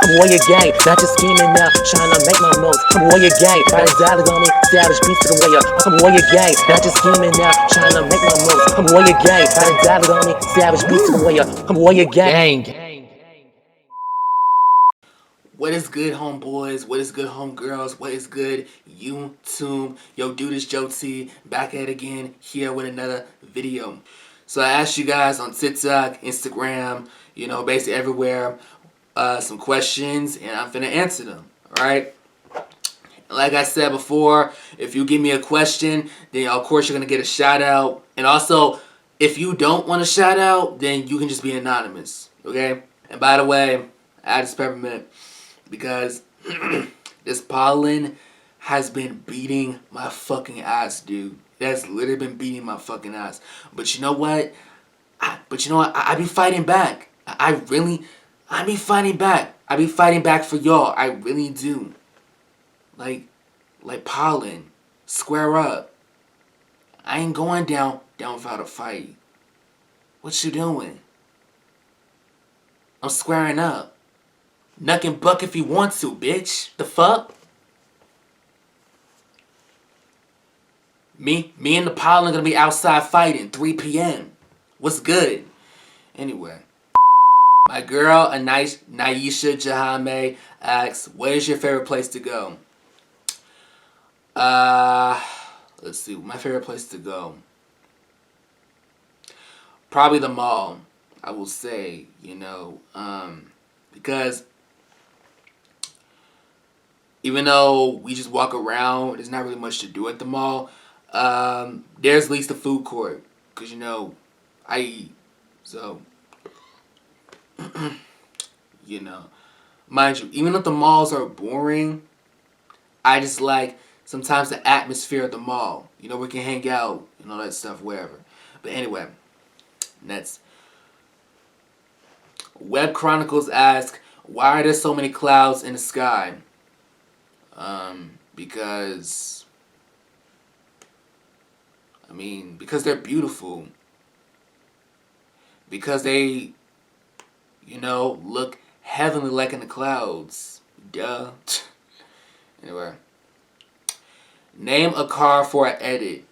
I'm warrior gang, not just scheming now, trying to make my most. I'm warrior gang, riding dollars on me, savage beast to the warrior. I'm warrior gang, not just scheming now, trying to make my most. I'm warrior gang, riding dollars on me, savage beast to the warrior. I'm warrior gang. What is good, homeboys? What is good, homegirls? What is good, YouTube? Yo, dude, it's Joe T, back at it again, here with another video. So I asked you guys on TikTok, Instagram, basically everywhere, some questions, and I'm finna answer them, alright? Like I said before, if you give me a question, then of course you're gonna get a shout out. And also, if you don't want a shout out, then you can just be anonymous, okay? And by the way, I add this peppermint because this pollen has been beating my fucking ass, dude. It has literally been beating my fucking ass. But you know what? I be fighting back. I be fighting back. I be fighting back for y'all. I really do. Like pollen. Square up. I ain't going down without a fight. What you doing? I'm squaring up. Nuck and buck if you want to, bitch. The fuck? Me and the pollen gonna be outside fighting 3 p.m. What's good? Anyway. My girl, Naisha Jahame asks, what is your favorite place to go? Let's see. My favorite place to go. Probably the mall, I will say, because even though we just walk around, there's not really much to do at the mall. There's at least a food court, because, I eat. So, mind you, even if the malls are boring, I just like sometimes the atmosphere of the mall. We can hang out and all that stuff, wherever. But anyway, next. Web Chronicles ask, why are there so many clouds in the sky? Because they're beautiful. Because they, look heavenly like in the clouds. Duh. Anyway. Name a car for an edit.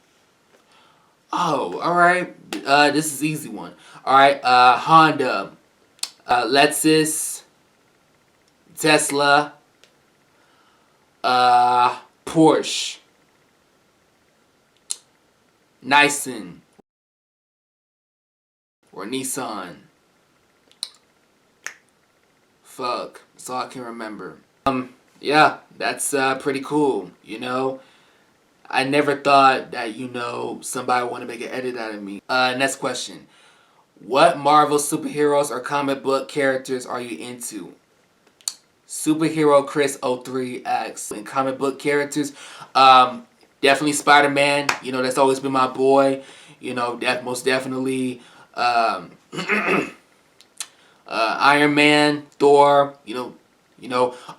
Oh, alright. This is an easy one. Alright, Honda. Lexus. Tesla. Porsche. Nissan. Or Nissan. Fuck. That's all I can remember. Yeah, that's pretty cool, I never thought that, somebody would want to make an edit out of me. Next question. What Marvel superheroes or comic book characters are you into? Superhero Chris 03 asks. In comic book characters, definitely Spider-Man. That's always been my boy. Most definitely Iron Man, Thor,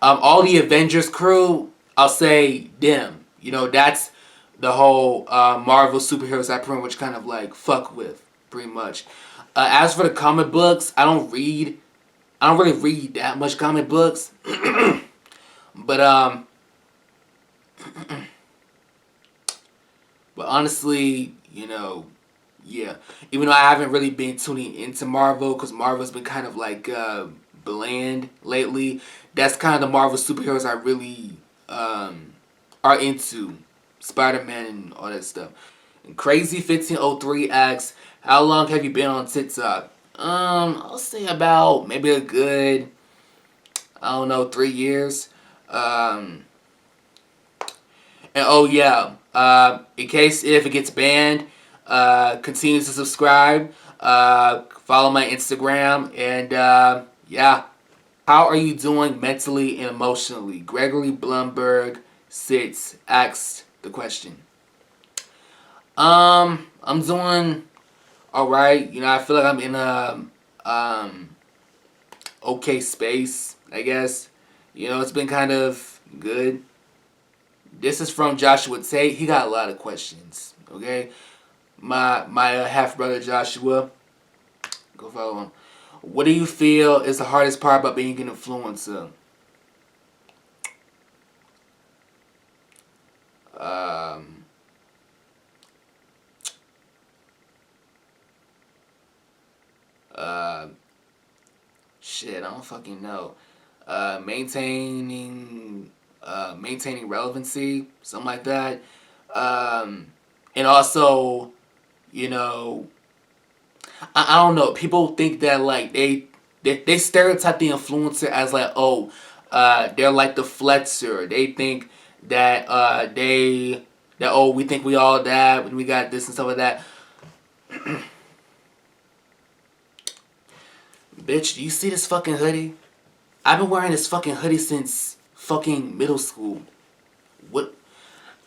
all the Avengers crew, I'll say them. That's the whole Marvel superheroes I pretty much kind of like fuck with, pretty much. As for the comic books, I don't really read that much comic books. But honestly, yeah. Even though I haven't really been tuning into Marvel, because Marvel's been kind of like bland lately. That's kind of the Marvel superheroes I really are into. Spider-Man and all that stuff. And Crazy1503 asks, how long have you been on TikTok? I'll say about maybe a good, 3 years. And oh yeah, in case if it gets banned, continue to subscribe, follow my Instagram, and yeah. How are you doing mentally and emotionally? Gregory Blumberg sits asked the question. I'm doing alright. I feel like I'm in a okay space, I guess. It's been kind of good. This is from Joshua Tate. He got a lot of questions, okay? My half-brother Joshua. Go follow him. What do you feel is the hardest part about being an influencer? Um, uh, Shit, I don't fucking know. Maintaining relevancy, something like that. Um, and also, you know, I don't know. People think that like they stereotype the influencer as like, oh, they're like the flexer. They think that oh, we think we all that when we got this and stuff like that. Bitch, do you see this fucking hoodie? I've been wearing this fucking hoodie since fucking middle school. What?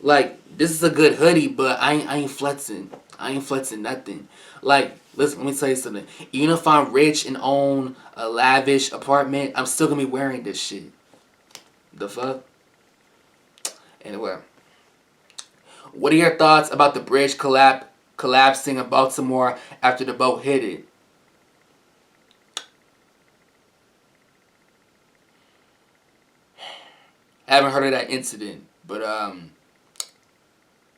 Like, this is a good hoodie, but I ain't flexing. I ain't flexing nothing. Like, listen, let me tell you something. Even if I'm rich and own a lavish apartment, I'm still gonna be wearing this shit. The fuck? Anyway. What are your thoughts about the bridge collapsing in Baltimore after the boat hit it? I haven't heard of that incident, but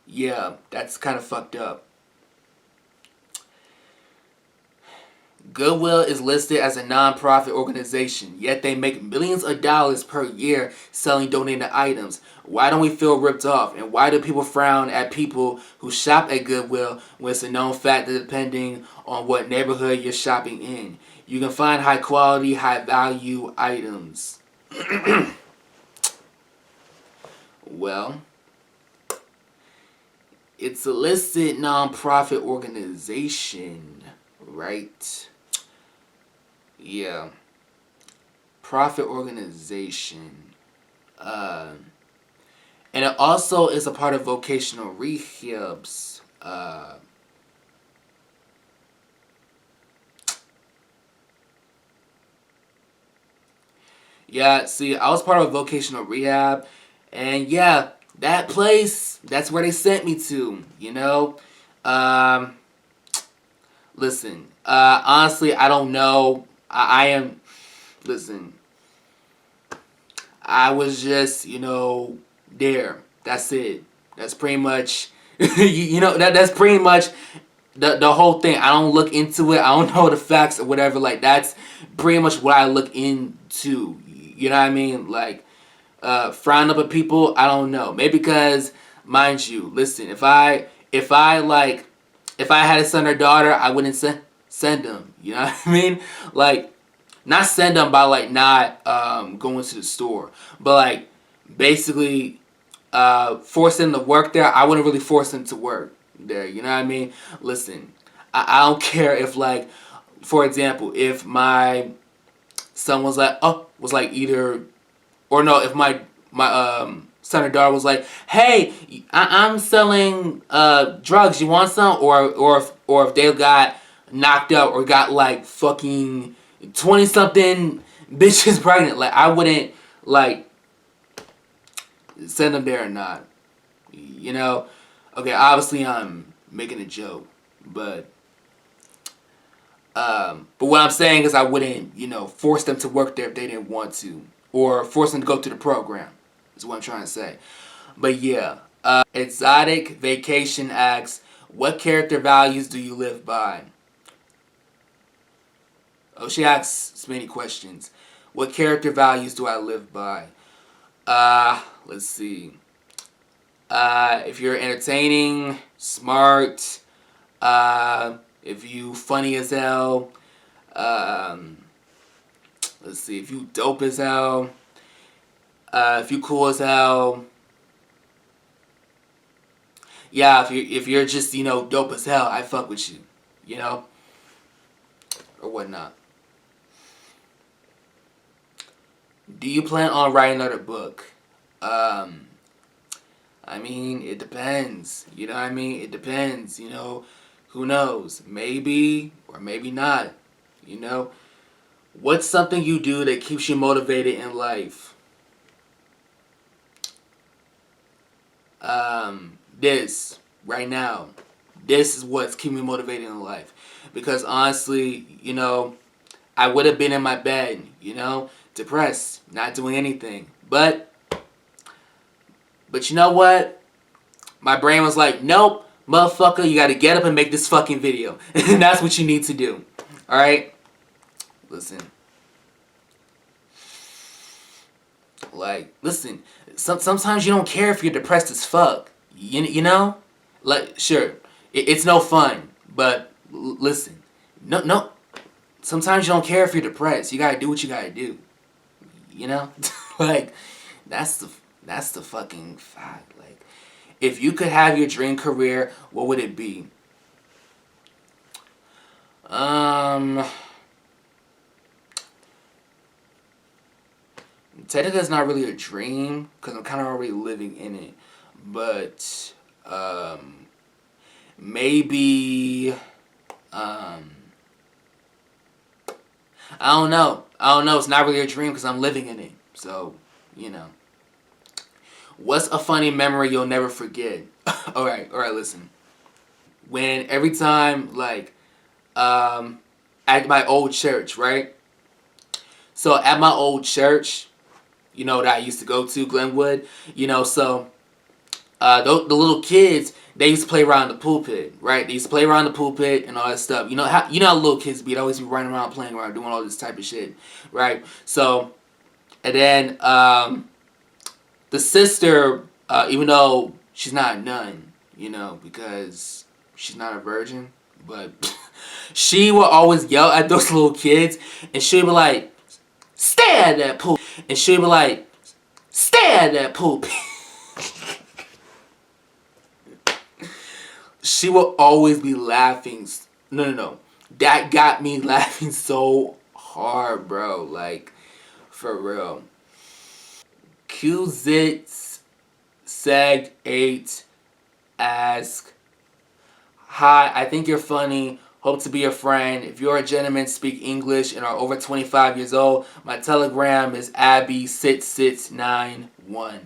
yeah, that's kind of fucked up. Goodwill is listed as a non-profit organization, yet they make millions of dollars per year selling donated items. Why don't we feel ripped off? And why do people frown at people who shop at Goodwill when it's a known fact that depending on what neighborhood you're shopping in, you can find high quality, high value items? Well, it's a listed non-profit organization, right? Yeah. Profit organization. And it also is a part of vocational rehabs. Yeah, see, I was part of a vocational rehab. And yeah, that place, that's where they sent me to, you know? Um, Listen, honestly, I don't know. I am, listen, I was just, there. That's it. That's pretty much, that's pretty much the whole thing. I don't look into it. I don't know the facts or whatever. Like, that's pretty much what I look into. You know what I mean? Like, frown up at people, I don't know. Maybe because, mind you, listen, if I had a son or daughter, I wouldn't send them. You know what I mean? Like, not send them by like not going to the store, but like basically force them to work there. I wouldn't really force them to work there. You know what I mean? Listen, I don't care if like, for example, if my son was like, either, or no, if my son or daughter was like, hey, I'm selling drugs. You want some? Or if they got knocked up or got like fucking 20 something bitches pregnant, like I wouldn't like send them there or not. You know? Okay, obviously I'm making a joke, but what I'm saying is I wouldn't, force them to work there if they didn't want to, or force them to go to the program. Is what I'm trying to say. But yeah, Exotic Vacation asks, what character values do you live by? Oh, she asks many questions. What character values do I live by? Let's see. If you're entertaining, smart, if you funny as hell, um, let's see, if you dope as hell, if you cool as hell, yeah, if you're just dope as hell, I fuck with you, or whatnot. Do you plan on writing another book? Um, I mean, it depends. You know what I mean? It depends. Who knows? Maybe or maybe not. You know, what's something you do that keeps you motivated in life? This right now. This is what's keeping me motivated in life. Because honestly, I would have been in my bed, depressed, not doing anything. But you know what? My brain was like, nope, motherfucker, you gotta get up and make this fucking video. And that's what you need to do. Alright? Listen. Like, listen. Sometimes you don't care if you're depressed as fuck. You know? Like, sure. It's no fun. But, listen. No. Sometimes you don't care if you're depressed. You gotta do what you gotta do. You know? Like, that's the fucking fact. Like, if you could have your dream career, what would it be? Technically it's not really a dream, because I'm kind of already living in it. But, maybe, I don't know. It's not really a dream because I'm living in it. So, you know. What's a funny memory you'll never forget? Alright, listen. When every time, like, at my old church, right? So, at my old church, you know, that I used to go to, Glenwood, you know, so, the little kids, they used to play around the pulpit, right? They used to play around the pulpit and all that stuff. You know how little kids be? They always be running around, playing around, doing all this type of shit, right? So, and then, the sister, even though she's not a nun, you know, because she's not a virgin, but she will always yell at those little kids, and she'll be like, stay at that poop. And she'll be like, stay at that poop. She will always be laughing. No. That got me laughing so hard, bro. Like, for real. QZits Seg 8 ask, hi, I think you're funny. Hope to be a friend. If you're a gentleman, speak English, and are over 25 years old, my telegram is Abby6691.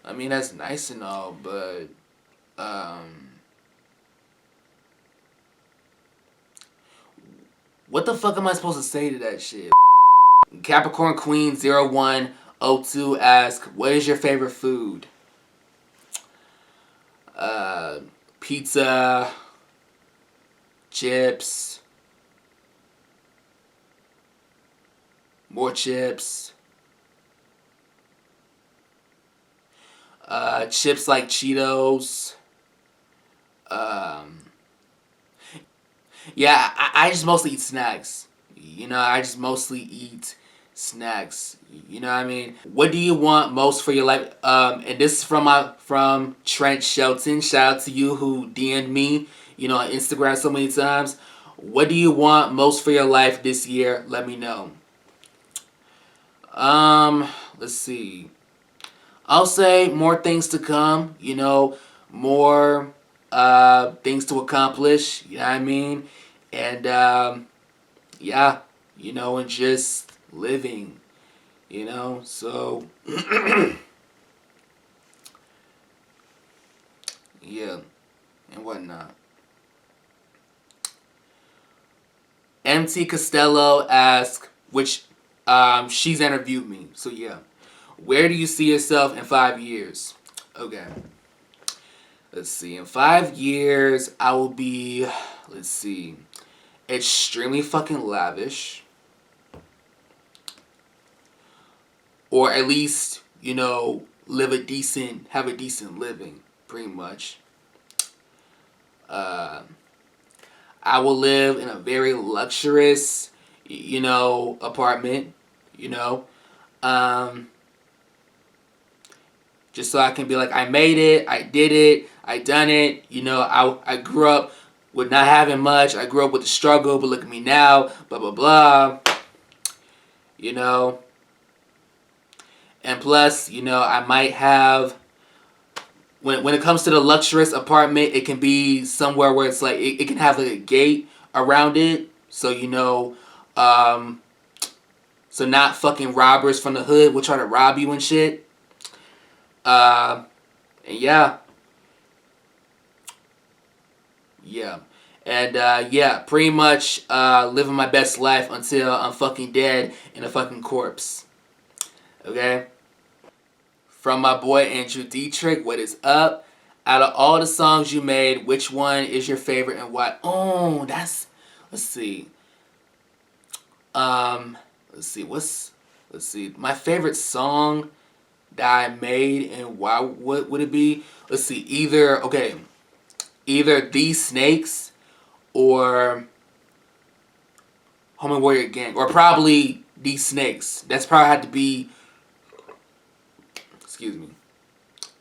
I mean, that's nice and all, but, what the fuck am I supposed to say to that shit? Capricorn Queen 0102 ask, what is your favorite food? Pizza, chips, more chips, chips like Cheetos. Yeah, I just mostly eat snacks. You know, I just mostly eat snacks. You know what I mean? What do you want most for your life? And this is from Trent Shelton. Shout out to you who DM'd me, you know, on Instagram so many times. What do you want most for your life this year? Let me know. Let's see. I'll say more things to come, you know, more things to accomplish, you know what I mean? And yeah, you know, and just living, you know, so yeah, and whatnot. MT Costello asks, which she's interviewed me, so yeah. Where do you see yourself in 5 years? Okay. Let's see. In 5 years, I will be, let's see, extremely fucking lavish. Or at least, you know, have a decent living, pretty much. I will live in a very luxurious, you know, apartment, you know. Just so I can be like, I made it, I did it, I done it. You know, I grew up with not having much. I grew up with the struggle, but look at me now, blah, blah, blah. You know. And plus, you know, I might have, when it comes to the luxurious apartment, it can be somewhere where it's like, it can have like a gate around it. So, you know, so not fucking robbers from the hood will try to rob you and shit. And yeah. And yeah, pretty much living my best life until I'm fucking dead in a fucking corpse. Okay? From my boy Andrew Dietrich, what is up? Out of all the songs you made, which one is your favorite and why? Oh, that's, let's see. Um, let's see. My favorite song that I made and why, what would it be? Let's see. Either These Snakes or Homie Warrior Gang, or probably These Snakes. That's probably had to be, excuse me,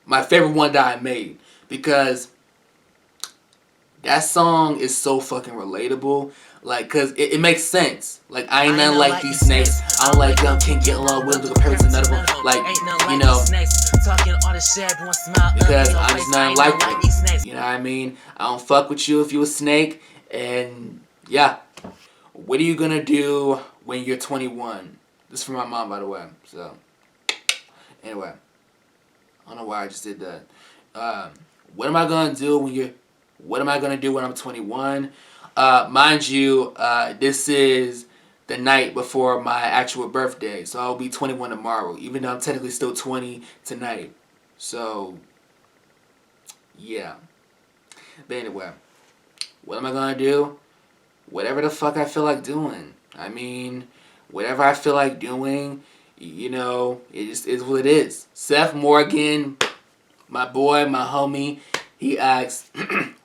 my favorite one that I made, because that song is so fucking relatable. Like, cause it makes sense. Like, I ain't nothing like these snakes. I don't like them, can't get along with them, compare to none of them. Like, you know, because I'm just nothing like them. You know what I mean? I don't fuck with you if you a snake. And yeah. What are you gonna do when you're 21? This is from my mom, by the way. So, anyway. I don't know why I just did that. What am I gonna do when I'm 21? Mind you, this is the night before my actual birthday, so I'll be 21 tomorrow, even though I'm technically still 20 tonight. So, yeah. But anyway, what am I gonna do? Whatever the fuck I feel like doing. I mean, whatever I feel like doing, you know, it just is what it is. Seth Morgan, my boy, my homie, he asks,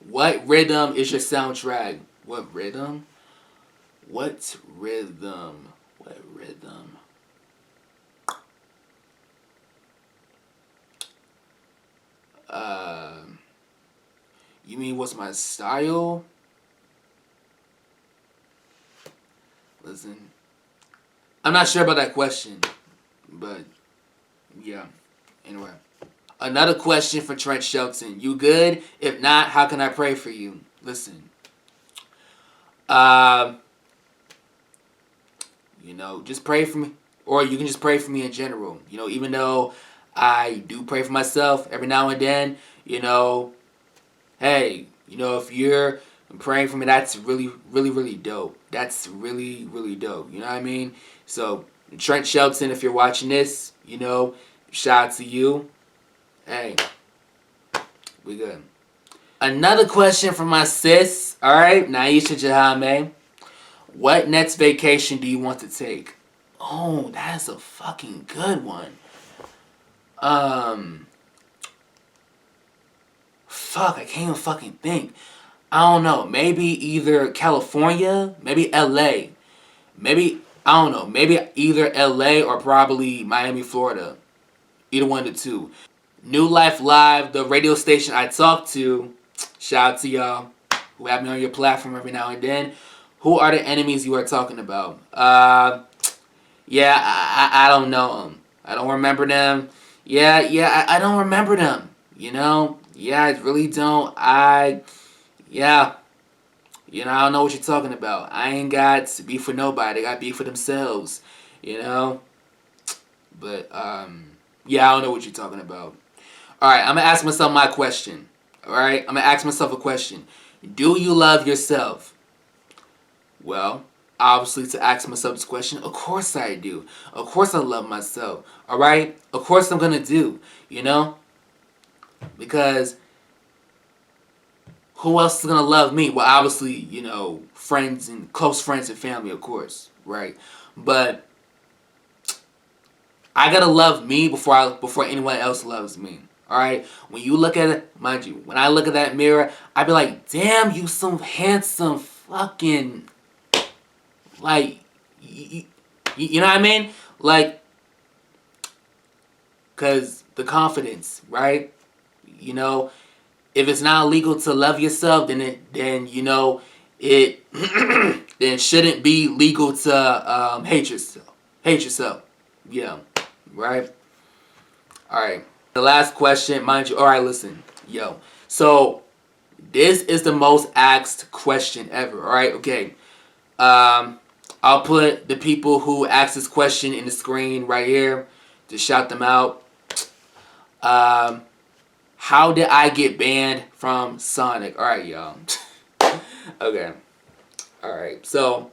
what rhythm is your soundtrack? What rhythm? What rhythm? What rhythm? You mean what's my style? Listen, I'm not sure about that question, but yeah. Anyway. Another question for Trent Shelton. You good? If not, how can I pray for you? Listen. You know, just pray for me. Or you can just pray for me in general. You know, even though I do pray for myself every now and then, you know, hey, you know, if you're praying for me, that's really, really, really dope. That's really, really dope. You know what I mean? So, Trent Shelton, if you're watching this, you know, shout out to you. Hey, we good. Another question from my sis, alright, Naisha Jahame. What next vacation do you want to take? Oh, that's a fucking good one. Fuck, I can't even fucking think. I don't know, maybe either California, maybe LA. Maybe, I don't know, maybe either LA or probably Miami, Florida. Either one of the two. New Life Live, the radio station I talk to, shout out to y'all who have me on your platform every now and then. Who are the enemies you are talking about? Yeah, I don't know them. I don't remember them. Yeah, I don't remember them. You know? Yeah, I really don't. Yeah. You know, I don't know what you're talking about. I ain't got beef for nobody. They got beef for themselves. You know? But, yeah, I don't know what you're talking about. Alright, I'm going to ask myself my question. Alright? I'm going to ask myself a question. Do you love yourself? Well, obviously to ask myself this question, of course I do. Of course I love myself. Alright? Of course I'm going to do. You know? Because who else is going to love me? Well, obviously, you know, friends and close friends and family, of course. Right? But I got to love me before anyone else loves me. Alright? When you look at it, mind you, when I look at that mirror, I be like, damn, you some handsome fucking, like, you know what I mean? Like, because the confidence, right? You know, if it's not illegal to love yourself, then you know, it then it shouldn't be legal to hate yourself. Hate yourself. Yeah. Right? Alright. The last question, mind you. Alright, listen. Yo. So, this is the most asked question ever. Alright? Okay. I'll put the people who asked this question in the screen right here to shout them out. How did I get banned from Sonic? Alright, y'all. Okay. Alright. So,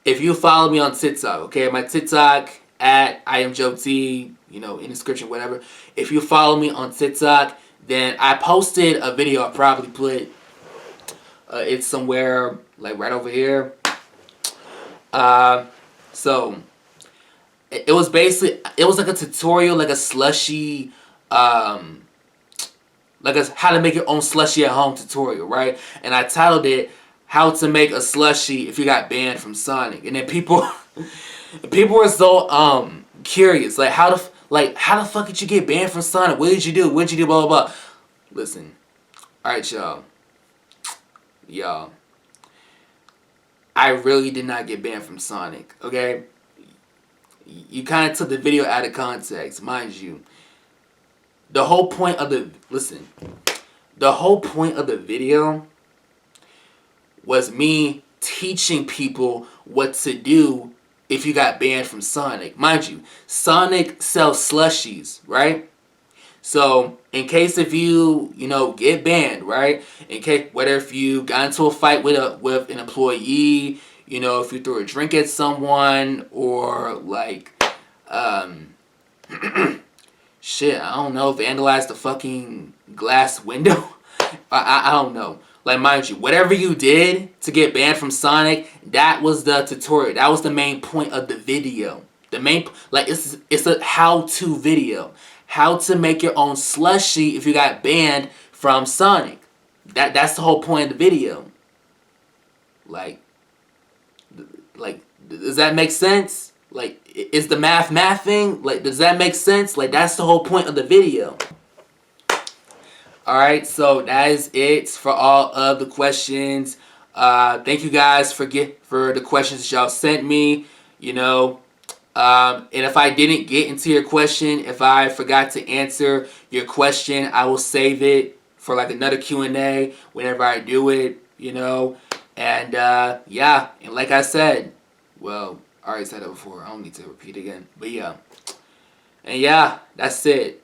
if you follow me on TikTok, okay? My TikTok at I am Joe T, you know, in the description, whatever. If you follow me on TikTok, then I posted a video. I probably put it somewhere like right over here. So it was basically, it was like a tutorial, like a slushy, like a how to make your own slushy at home tutorial, right? And I titled it "How to Make a Slushy If You Got Banned from Sonic." And then people were so curious, like how the fuck did you get banned from Sonic? What did you do? What did you do? Blah blah blah. Listen, all right, y'all. I really did not get banned from Sonic. Okay, you kind of took the video out of context, mind you. The whole point of the video was me teaching people what to do if you got banned from Sonic. Mind you, Sonic sells slushies, right? So, in case if you get banned, right? In case, whether if you got into a fight with an employee, if you threw a drink at someone, or like, shit, I don't know, vandalize the fucking glass window. I don't know. Like, mind you, whatever you did to get banned from Sonic, that was the tutorial. That was the main point of the video. The main, like, it's a how-to video. How to make your own slushie if you got banned from Sonic. That's the whole point of the video. Like, does that make sense? Like, is the mathing? Like, does that make sense? Like, that's the whole point of the video. Alright, so that is it for all of the questions. Thank you guys for the questions that y'all sent me. And if I didn't get into your question, if I forgot to answer your question, I will save it for like another Q&A whenever I do it, And yeah, and like I said, well, I already said it before. I don't need to repeat again. But yeah. And yeah, that's it.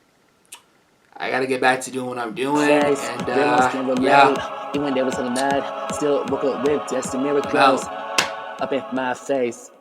I gotta get back to doing what I'm doing. And yeah. Even when they was on the mad, still woke up with just the miracles up in my face.